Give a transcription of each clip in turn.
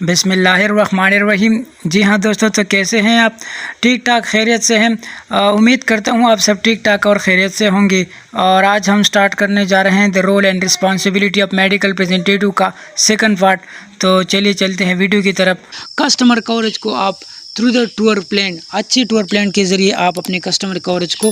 बिस्मिल्लाहिर्रहमानिर्रहीम। जी हाँ दोस्तों, तो कैसे हैं आप? ठीक ठाक खैरियत से हैं। उम्मीद करता हूँ आप सब ठीक ठाक और खैरियत से होंगे। और आज हम स्टार्ट करने जा रहे हैं the role and responsibility of medical representative का सेकंड पार्ट। तो चलिए चलते हैं वीडियो की तरफ। कस्टमर कवरेज को आप थ्रू द टूर प्लान, अच्छी टूर प्लान के ज़रिए आप अपने कस्टमर कवरेज को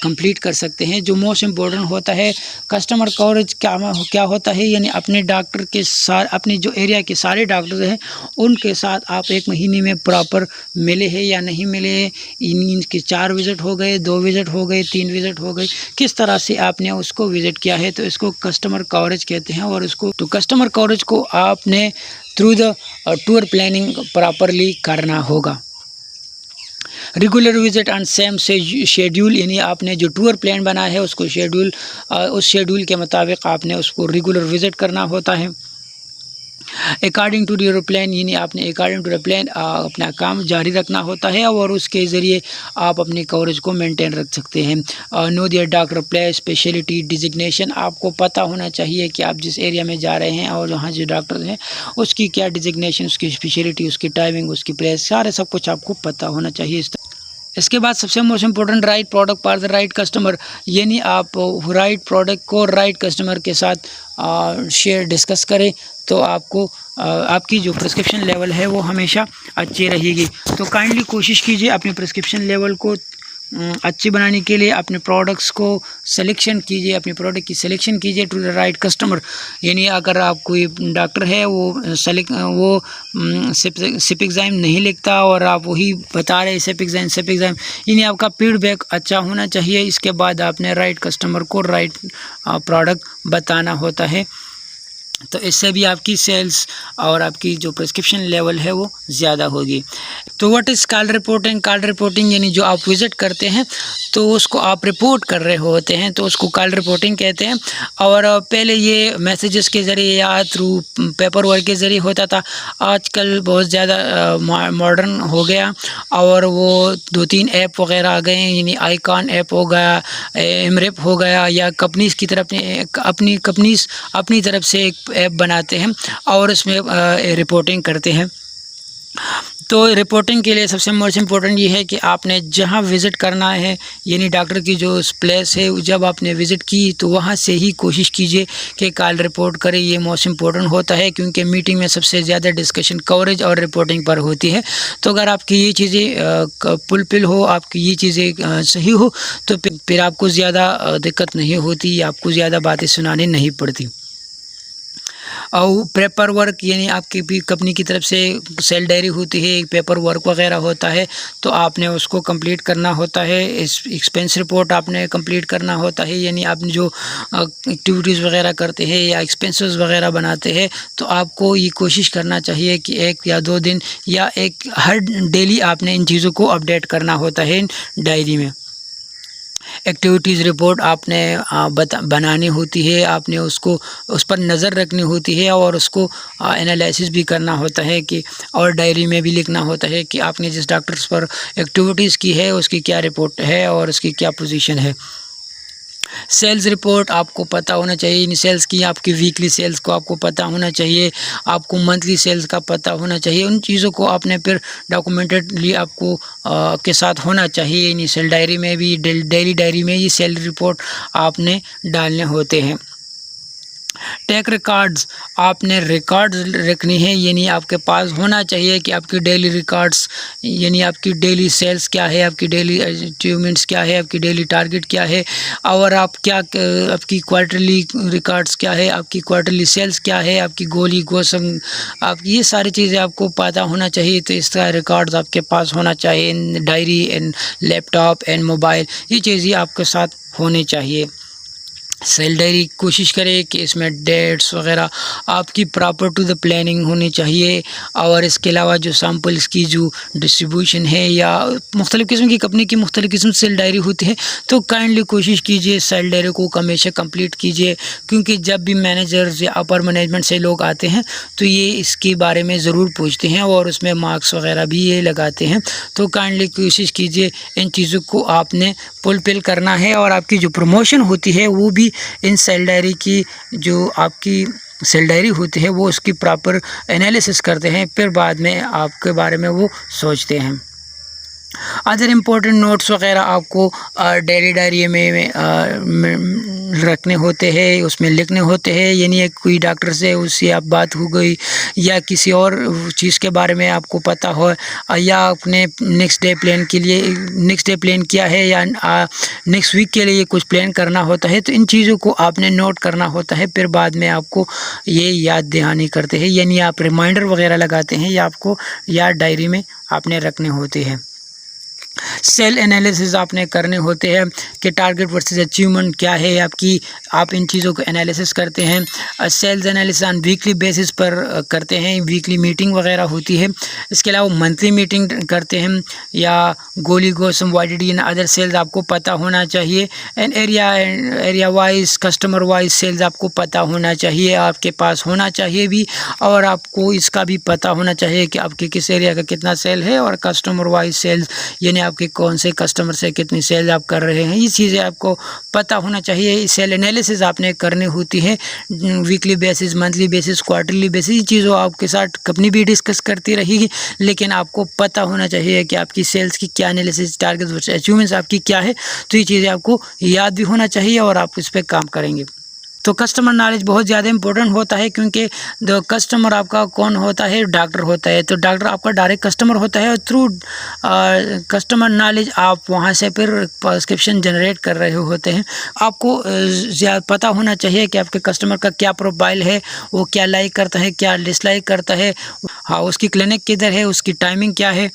कंप्लीट कर सकते हैं। जो मोस्ट इम्पोर्टेंट होता है कस्टमर कवरेज क्या होता है, यानी अपने डॉक्टर के साथ, अपने जो एरिया के सारे डॉक्टर हैं उनके साथ आप एक महीने में प्रॉपर मिले हैं या नहीं मिले हैं। इनके 4 विज़िट हो गए, 2 विज़िट हो गए, 3 विज़िट हो गए, किस तरह से आपने उसको विज़िट किया है, तो इसको कस्टमर कवरेज कहते हैं। और उसको तो कस्टमर कवरेज को आपने through the tour planning properly करना होगा। रेगुलर विजिट एंड सेम से शेड्यूल, यानी आपने जो टूर प्लान बनाया है उसको शेड्यूल, उस शेड्यूल के मुताबिक आपने उसको रेगुलर विजिट करना होता है। अकॉर्डिंग टू योर प्लान, यानी आपने अकॉर्डिंग टू द प्लान अपना काम जारी रखना होता है और उसके ज़रिए आप अपनी कवरेज को मेंटेन रख सकते हैं। नो दियर डॉक्टर प्लेस स्पेशलिटी डिजिग्नेशन, आपको पता होना चाहिए कि आप जिस एरिया में जा रहे हैं और वहाँ जो डॉक्टर हैं उसकी क्या डिजिग्नेशन, उसकी स्पेशलिटी, उसकी टाइमिंग, उसकी प्लेस, सारे सब कुछ आपको पता होना चाहिए। इसके बाद सबसे most important, right product for the right customer, यानी आप राइट प्रोडक्ट को राइट कस्टमर के साथ शेयर डिस्कस करें तो आपको आपकी जो प्रिस्क्रिप्शन लेवल है वो हमेशा अच्छी रहेगी। तो काइंडली कोशिश कीजिए अपनी प्रिस्क्रिप्शन लेवल को अच्छी बनाने के लिए अपने प्रोडक्ट्स को सिलेक्शन कीजिए, अपने प्रोडक्ट की सिलेक्शन कीजिए टू द राइट कस्टमर। यानी अगर आप कोई डॉक्टर है वो सिपिक्साइम नहीं लिखता और आप वही बता रहे सिपिक्साइम, यानी आपका फीडबैक अच्छा होना चाहिए। इसके बाद आपने राइट कस्टमर को राइट प्रोडक्ट बताना होता है, तो इससे भी आपकी सेल्स और आपकी जो प्रिस्क्रिप्शन लेवल है वो ज़्यादा होगी। तो what is call reporting? Call reporting यानी जो आप विज़िट करते हैं तो उसको आप रिपोर्ट कर रहे होते हैं, तो उसको कॉल रिपोर्टिंग कहते हैं। और पहले ये मैसेजेस के ज़रिए या थ्रू पेपर वर्क के ज़रिए होता था। आजकल बहुत ज़्यादा मॉडर्न हो गया और वो 2-3 ऐप वगैरह आ गए हैं, यानी आईकॉन ऐप हो गया, एमरेप हो गया, या कंपनीज़ की तरफ अपनी कंपनीज़ अपनी तरफ से एक ऐप बनाते हैं और उसमें रिपोर्टिंग करते हैं। तो रिपोर्टिंग के लिए सबसे मोस्ट इम्पोर्टेंट ये है कि आपने जहां विज़िट करना है, यानी डॉक्टर की जो प्लेस है, जब आपने विज़िट की तो वहां से ही कोशिश कीजिए कि कॉल रिपोर्ट करें। ये मोस्ट इम्पोर्टेंट होता है क्योंकि मीटिंग में सबसे ज़्यादा डिस्कशन कवरेज और रिपोर्टिंग पर होती है। तो अगर आपकी ये चीज़ें फुलफिल हो, आपकी ये चीज़ें सही हो, तो फिर आपको ज़्यादा दिक्कत नहीं होती, आपको ज़्यादा बातें सुनानी नहीं पड़ती। और पेपर वर्क, यानी आपकी भी कंपनी की तरफ से सेल डायरी होती है, पेपर वर्क वगैरह होता है, तो आपने उसको कंप्लीट करना होता है। एक्सपेंस रिपोर्ट आपने कंप्लीट करना होता है, यानी आपने जो एक्टिविटीज़ वगैरह करते हैं या एक्सपेंसेस वगैरह बनाते हैं, तो आपको ये कोशिश करना चाहिए कि 1 या 2 दिन या हर डेली आपने इन चीज़ों को अपडेट करना होता है डायरी में। एक्टिविटीज़ रिपोर्ट आपने बनानी होती है, आपने उसको उस पर नज़र रखनी होती है और उसको एनालिसिस भी करना होता है कि, और डायरी में भी लिखना होता है कि आपने जिस डॉक्टर्स पर एक्टिविटीज़ की है उसकी क्या रिपोर्ट है और उसकी क्या पोजीशन है। सेल्स रिपोर्ट आपको पता होना चाहिए, इन सेल्स की, आपकी वीकली सेल्स को आपको पता होना चाहिए, आपको मंथली सेल्स का पता होना चाहिए। उन चीज़ों को आपने फिर डॉक्यूमेंटेडली आपको आपके साथ होना चाहिए। इन सेल डायरी में भी, डेली डायरी में ये सेल रिपोर्ट आपने डालने होते हैं। टेक रिकॉर्ड्स, आपने रिकॉर्ड्स रखनी है, यानी आपके पास होना चाहिए कि आपकी डेली रिकॉर्ड्स, यानी आपकी डेली सेल्स क्या है, आपकी डेली अचीवमेंट्स क्या है, आपकी डेली टारगेट क्या है, और आप क्या, आपकी क्वार्टरली रिकॉर्ड्स क्या है, आपकी क्वार्टरली सेल्स क्या है, आपकी गोली गोसम, आपकी ये सारी चीज़ें आपको पता होना चाहिए। तो इसका रिकॉर्ड्स आपके पास होना चाहिए इन डायरी, इन लैपटॉप, इन मोबाइल, ये चीज़ें आपके साथ होनी चाहिए। सेल डायरी कोशिश करें कि इसमें डेट्स वगैरह आपकी प्रॉपर टू द प्लानिंग होनी चाहिए। और इसके अलावा जो सैम्पल्स की जो डिस्ट्रीब्यूशन है या मुख्तलिफ़ किस्म की कंपनी की मुख्तलिफ़ किस्म सेल डायरी होती है, तो काइंडली कोशिश कीजिए सेल डायरी को हमेशा कंप्लीट कीजिए, क्योंकि जब भी मैनेजर्स या अपर मैनेजमेंट से लोग आते हैं तो ये इसके बारे में ज़रूर पूछते हैं और उसमें मार्क्स वगैरह भी ये लगाते हैं। तो काइंडली कोशिश कीजिए इन चीज़ों को आपने फुलफिल करना है और आपकी जो प्रमोशन होती है वो भी इन सेल डायरी की जो आपकी सेल डायरी होती है वो उसकी प्रॉपर एनालिसिस करते हैं, फिर बाद में आपके बारे में वो सोचते हैं। अदर इम्पोर्टेंट नोट्स वगैरह आपको डेली डायरी में रखने होते हैं, उसमें लिखने होते हैं। यानी कोई डॉक्टर से उससे आप बात हो गई या किसी और चीज़ के बारे में आपको पता हो, या अपने नेक्स्ट डे प्लान किया है या नेक्स्ट वीक के लिए कुछ प्लान करना होता है, तो इन चीज़ों को आपने नोट करना होता है। फिर बाद में आपको ये याद दहानी करते हैं, यानी आप रिमाइंडर वगैरह लगाते हैं या आपको याद डायरी में आपने रखने होते हैं। सेल एनालिसिस आपने करने होते हैं कि टारगेट वर्सेस अचीवमेंट क्या है आपकी, आप इन चीज़ों को एनालिसिस करते हैं। Sales analysis on weekly basis पर करते हैं, वीकली मीटिंग वगैरह होती है। इसके अलावा मंथली मीटिंग करते हैं, या गोली गोसम वाइडिटी एंड अदर सेल्स आपको पता होना चाहिए। And area wise customer wise sales आपको पता होना चाहिए, आपके पास होना चाहिए भी, और आपको इसका भी पता होना चाहिए कि आपके किस एरिया का कितना सेल है, और कस्टमर वाइज सेल्स यानी आपके कौन से कस्टमर से कितनी सेल आप कर रहे हैं, ये चीज़ें आपको पता होना चाहिए। सेल एनालिसिस आपने करनी होती है weekly basis, monthly basis, quarterly basis. ये चीज़ों आपके साथ कंपनी भी डिस्कस करती रहेगी, लेकिन आपको पता होना चाहिए कि आपकी सेल्स की क्या एनालिसिस, टारगेट वर्सेस अचीवमेंट्स आपकी क्या है। तो ये चीज़ें आपको याद भी होना चाहिए और आप इस पर काम करेंगे। तो कस्टमर नॉलेज बहुत ज़्यादा इंपॉर्टेंट होता है, क्योंकि जो कस्टमर आपका कौन होता है, डॉक्टर होता है। तो डॉक्टर आपका डायरेक्ट कस्टमर होता है, और थ्रू कस्टमर नॉलेज आप वहाँ से फिर प्रिस्क्रिप्शन जनरेट कर रहे होते हैं। आपको पता होना चाहिए कि आपके कस्टमर का क्या प्रोफाइल है, वो क्या लाइक करता है, क्या डिसलाइक करता है, हाँ उसकी क्लिनिक किधर है, उसकी टाइमिंग क्या है,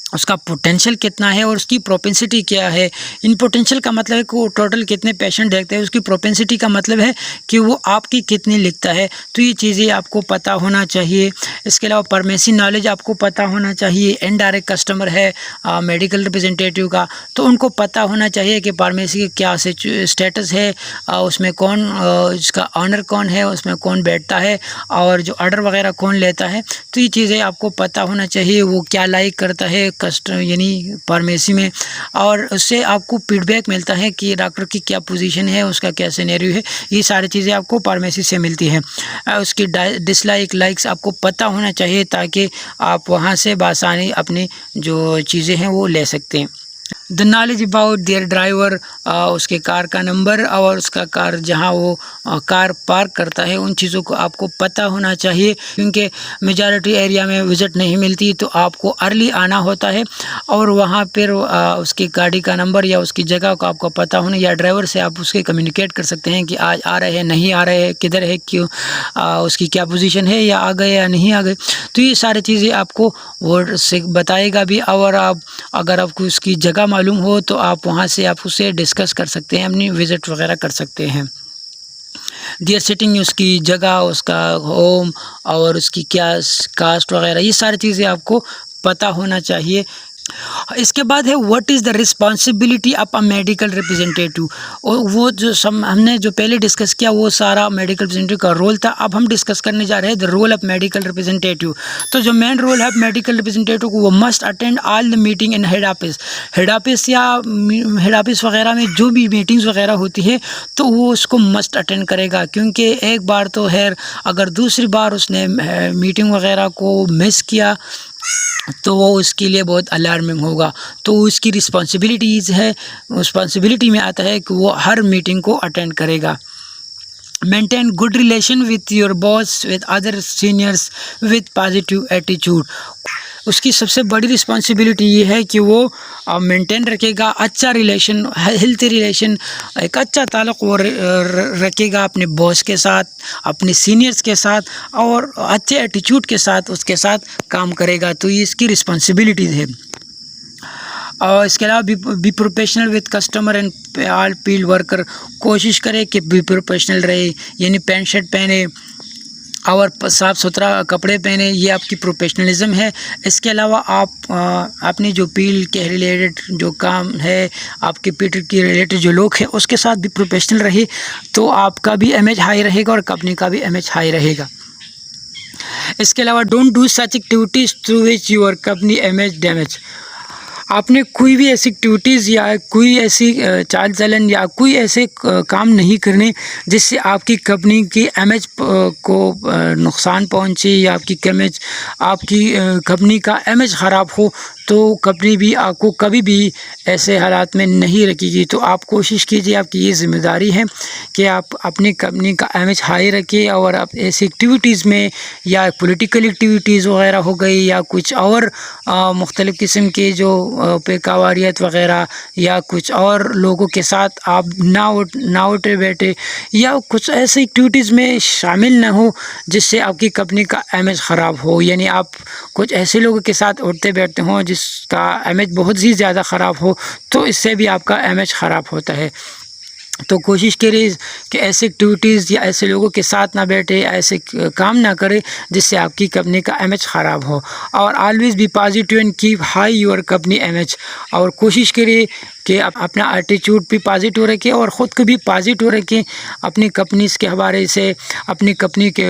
उसका पोटेंशियल कितना है और उसकी प्रोपेंसिटी क्या है। इन पोटेंशियल का मतलब है कि वो टोटल कितने पेशेंट देखते हैं, उसकी प्रोपेंसिटी का मतलब है कि वो आपकी कितनी लिखता है। तो ये चीज़ें आपको पता होना चाहिए। इसके अलावा फार्मेसी नॉलेज आपको पता होना चाहिए। इनडायरेक्ट कस्टमर है मेडिकल रिप्रेजेंटेटिव का, तो उनको पता होना चाहिए कि फार्मेसी का क्या स्टेटस है, उसमें कौन इसका ऑनर कौन है, उसमें कौन बैठता है, और जो ऑर्डर वगैरह कौन लेता है। तो ये चीज़ें आपको पता होना चाहिए, वो क्या लाइक करता है यानी फार्मेसी में, और उससे आपको फीडबैक मिलता है कि डॉक्टर की क्या पोजीशन है, उसका क्या सिनेरियो है। ये सारी चीज़ें आपको फार्मेसी से मिलती है। उसकी डिसलाइक लाइक्स आपको पता होना चाहिए, ताकि आप वहाँ से बासानी अपनी जो चीज़ें हैं वो ले सकते हैं। The knowledge about their driver, उसके कार का नंबर और उसका कार जहाँ वो कार पार्क करता है, उन चीज़ों को आपको पता होना चाहिए, क्योंकि मेजॉरिटी एरिया में विज़िट नहीं मिलती। तो आपको अर्ली आना होता है, और वहाँ पर उसकी गाड़ी का नंबर या उसकी जगह को आपको पता होना, या ड्राइवर से आप उसके कम्युनिकेट कर सकते हैं कि आज आ रहे हैं, नहीं आ रहे हैं, किधर है, क्यों, उसकी क्या पोजीशन है, या आ गए या नहीं आ गए। तो ये सारी चीज़ें आपको वो से बताएगा भी, और आप अगर आपको उसकी जगह मालूम हो तो आप वहाँ से आप उससे डिस्कस कर सकते हैं, अपनी विज़िट वगैरह कर सकते हैं। देयर सिटिंग, उसकी जगह, उसका होम और उसकी क्या कास्ट वगैरह, ये सारी चीज़ें आपको पता होना चाहिए। इसके बाद है what is the responsibility of a medical representative. और वो जो हमने जो पहले डिस्कस किया वो सारा मेडिकल रिप्रेजेंटेटिव का रोल था। अब हम डिस्कस करने जा रहे हैं the role of medical representative. तो जो मेन रोल है मेडिकल रिप्रेजेंटेटिव को, वो must attend all the meeting in head office या हेड ऑफिस वगैरह में जो भी मीटिंग्स वगैरह होती है, तो वो उसको मस्ट अटेंड करेगा। क्योंकि एक बार तो है, अगर दूसरी बार उसने मीटिंग वगैरह को मिस किया तो वो उसके लिए बहुत अलार्मिंग होगा। तो उसकी रिस्पॉन्सिबिलिटी में आता है कि वो हर मीटिंग को अटेंड करेगा। Maintain good relation with your boss, with other seniors, with positive attitude. उसकी सबसे बड़ी रिस्पॉन्सिबिलिटी ये है कि वो मेंटेन रखेगा अच्छा रिलेशन, हेल्थी रिलेशन, एक अच्छा ताल्लुक़ वो रखेगा अपने बॉस के साथ, अपने सीनियर्स के साथ, और अच्छे एटीट्यूड के साथ उसके साथ काम करेगा। तो ये इसकी रिस्पॉन्सिबिलिटीज़ है। और इसके अलावा be professional with customer and all field worker. कोशिश करे कि बी प्रोफेशनल रहे, यानी पैंट शर्ट पहने और साफ़ सुथरा कपड़े पहने, ये आपकी प्रोफेशनलिज्म है। इसके अलावा आप अपनी जो फील्ड के रिलेटेड जो काम है, आपके फील्ड के रिलेटेड जो लोग हैं उसके साथ भी प्रोफेशनल रहे, तो आपका भी इमेज हाई रहेगा और कंपनी का भी इमेज हाई रहेगा। इसके अलावा don't do such activities through which your company image damage. आपने कोई भी ऐसी एक्टिविटीज़ या कोई ऐसी चाल चलन या कोई ऐसे काम नहीं करने जिससे आपकी कंपनी की इमेज को नुकसान पहुंचे या आपकी कंपनी का इमेज ख़राब हो, तो कंपनी भी आपको कभी भी ऐसे हालात में नहीं रखेगी। तो आप कोशिश कीजिए, आपकी ये ज़िम्मेदारी है कि आप अपनी कंपनी का इमेज हाई रखें और आप ऐसी एक्टिविटीज़ में या पॉलिटिकल एक्टिविटीज़ वगैरह हो गई या कुछ और मुख्तलिफ़ किस्म के जो पेकावारियत वगैरह या कुछ और लोगों के साथ आप ना उठे बैठे या कुछ ऐसी एक्टिविटीज़ में शामिल ना हो जिससे आपकी कंपनी का इमेज ख़राब हो। यानी आप कुछ ऐसे लोगों के साथ उठते बैठते हों जिसका इमेज बहुत ही ज़्यादा ख़राब हो, तो इससे भी आपका इमेज ख़राब होता है। तो कोशिश करिए कि ऐसे एक्टिविटीज़ या ऐसे लोगों के साथ ना बैठे, ऐसे काम ना करें जिससे आपकी कंपनी का इमेज ख़राब हो। और always B positive and keep high your company image. और कोशिश करिए कि अपना एटीट्यूड भी पॉजिटिव रखें और ख़ुद को भी पॉजिटिव रखें। अपनी कंपनीज़ के हवाले से, अपनी कंपनी के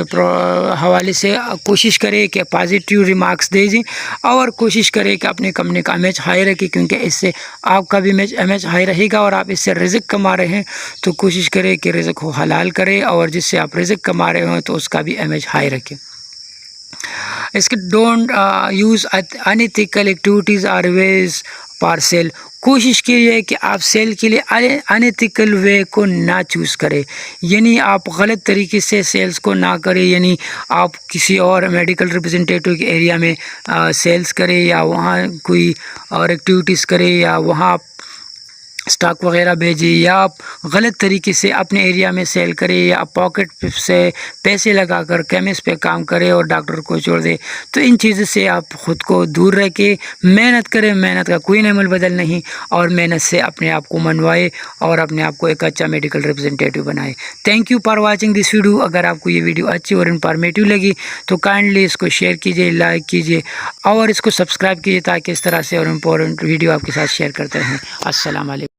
हवाले से कोशिश करें कि पॉजिटिव रिमार्क्स दीजिए और कोशिश करें कि अपनी कंपनी का इमेज हाई रखें, क्योंकि इससे आपका भी इमेज हाई रहेगा और आप इससे रिज़्क कमा रहे हैं। तो कोशिश करें कि रिज़्क को हलाल करें और जिससे आप रिज़्क कमा रहे हो तो उसका भी इमेज हाई रखें। इसके don't use unethical activities or ways for sale. कोशिश कीजिए कि आप सेल के लिए अनएथिकल वे को ना चूज़ करें, यानी आप गलत तरीके से सेल्स को ना करें। यानी आप किसी और मेडिकल रिप्रेजेंटेटिव के एरिया में सेल्स करें या वहाँ कोई और एक्टिविटीज़ करें या वहाँ स्टॉक वगैरह भेजिए या आप गलत तरीके से अपने एरिया में सेल करें या आप पॉकेट से पैसे लगाकर केमिस्ट पे काम करें और डॉक्टर को छोड़ दें। तो इन चीज़ों से आप ख़ुद को दूर रखें, मेहनत करें, मेहनत का कोई अमल बदल नहीं और मेहनत से अपने आप को मनवाए और अपने आप को एक अच्छा मेडिकल रिप्रेजेंटेटिव बनाए। Thank you for watching this video. अगर आपको ये वीडियो अच्छी और इन्फॉर्मेटिव लगी तो काइंडली इसको शेयर कीजिए, लाइक कीजिए और इसको सब्सक्राइब कीजिए ताकि इस तरह से और इम्पोर्टेंट वीडियो आपके साथ शेयर करते रहें। अस्सलाम वालेकुम।